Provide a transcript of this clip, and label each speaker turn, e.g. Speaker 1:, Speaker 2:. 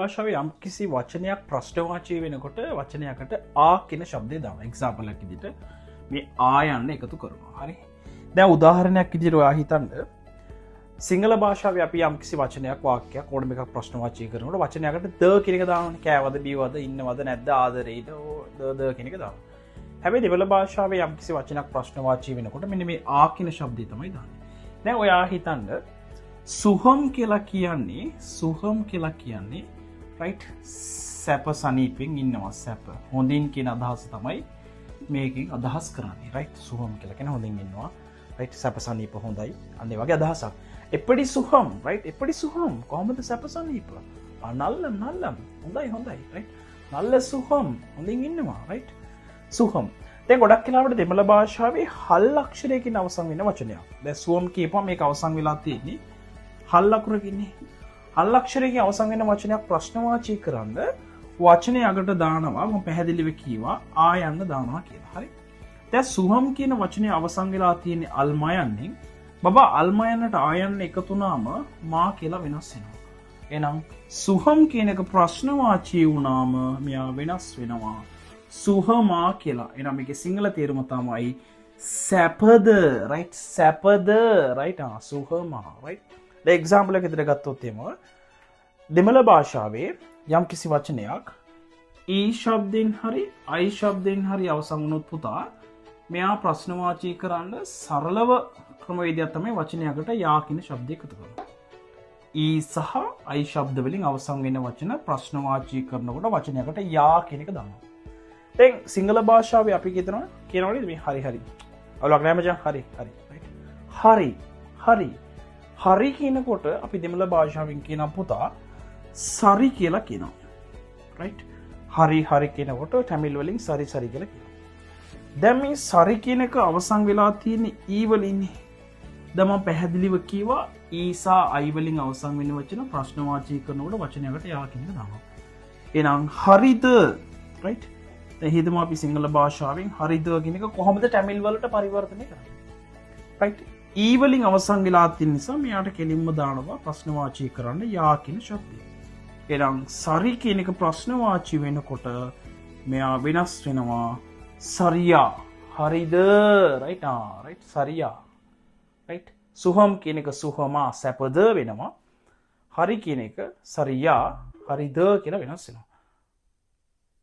Speaker 1: භාෂාවේ යම් කිසි වචනයක් ප්‍රශ්නවාචී වෙනකොට වචනයකට ආ කියන ශබ්දය දානවා. එක්සැම්පල් එකක් විදිහට මේ ආ යන්න එකතු කරනවා. හරි. දැන් උදාහරණයක් විදිහට ඔයා හිතන්න සිංහල භාෂාවේ අපි යම් කිසි වචනයක් වාක්‍යයක් ඕනම එකක් ප්‍රශ්නවාචී කරනකොට වචනයකට ද කියන එක දානවා. කෑවද බීවද ඉන්නවද නැද්ද ආදරේද ද කියන එක දානවා. හැබැයි දෙමළ භාෂාවේ යම් කිසි වචනයක් ප්‍රශ්නවාචී වෙනකොට මෙන්න මේ ආ කියන ශබ්දය තමයි දාන්නේ. දැන් ඔයා හිතන්න සුහම් කියලා කියන්නේ රයිට් සැප සනීපෙන් ඉන්නවා සැප හොඳින් කියන අදහස තමයි මේකෙන් අදහස් කරන්නේ රයිට් සුහම් කියලා කියන හොඳින් ඉන්නවා රයිට් සැප සනීප හොඳයි අන්න ඒ වගේ අදහසක් එපඩි සුහම් රයිට් එපඩි සුහම් කොහොමද සැප සනීප නල්ලම් හොඳයි රයිට් නල්ල සුහම් හොඳින් ඉන්නවා රයිට් සුහම් දැන් ගොඩක් වෙලාවට දෙමළ භාෂාවේ හල් අක්ෂරයකින් අවසන් වෙන වචනයක් දැන් සුහම් කියපුවම මේක අවසන් වෙලා තියෙන්නේ හල් අකුරකින්නේ හල් අක්ෂරයකින් අවසන් වෙන වචනයක් ප්‍රශ්නවාචී කරන්න වචනේ අගට දානවා මම පැහැදිලිව කීවා ආ යන්න දානවා කියලා. හරි. දැන් සුහම් කියන වචනේ අවසන් වෙලා තියෙන්නේ අල්මයන්ෙන්. බබා අල්මයන්ට ආ යන්න එකතු වුණාම මා කියලා වෙනස් වෙනවා. එහෙනම් සුහම් කියන එක ප්‍රශ්නවාචී වුණාම මෙයා වෙනස් වෙනවා. සුහමා කියලා. එහෙනම් මේකේ සිංහල තේරුම තමයි සැපද right සැපද right සුහමා right. එක්සාම්පල් එකක් විදිහට ගත්තොත් එම දෙමළ භාෂාවේ යම් කිසි වචනයක් ඊ ශබ්දෙන් හරි අයි ශබ්දෙන් හරි අවසන් වුණොත් පුතා මෙයා ප්‍රශ්නවාචී කරන්න සරලව ක්‍රමවේදයක් තමයි වචනයකට යා කියන ශබ්දය එකතු කරනවා. ඊ සහ අයි ශබ්ද වලින් අවසන් වෙන වචන ප්‍රශ්නවාචී කරනකොට වචනයකට යා කියන එක දානවා. දැන් සිංහල භාෂාවේ අපි කියනවනේ මේ හරි. අවුලක් නැහැ මචං හරි. හරි කියනකොට අපි දෙමළ භාෂාවෙන් කියන පුතා සරි කියලා කියනවා. රයිට්. හරි කියනකොට තමිල් වලින් සරි කියලා කියනවා. දැන් මේ සරි කියන එක අවසන් වෙලා තියෙන්නේ ඊ වලින්නේ. දැන් මම පැහැදිලිව කිව්වා ඊ සහ අයි වලින් අවසන් වෙන වචන ප්‍රශ්නවාචී කරනකොට වචනයකට යා කියන එක දානවා. එහෙනම් හරිද? රයිට්. දැන් හිතමු අපි සිංහල භාෂාවෙන් හරිද කියන එක කොහොමද තමිල් වලට පරිවර්තනය කරන්නේ? රයිට්. ඊ වලින් අවසන් වෙලා තියෙන නිසා මෙයාට කෙලින්ම දානවා ප්‍රශ්නවාචී කරන්න යා කියන ශබ්දය. එහෙනම් සරි කියන එක ප්‍රශ්නවාචී වෙනකොට මෙයා වෙනස් වෙනවා සරියා. හරිද? රයිට් සරියා. රයිට්. සුහම් කියන එක සුහමා සැපද වෙනවා. හරි කියන එක සරියා හරිද කියලා වෙනස් වෙනවා.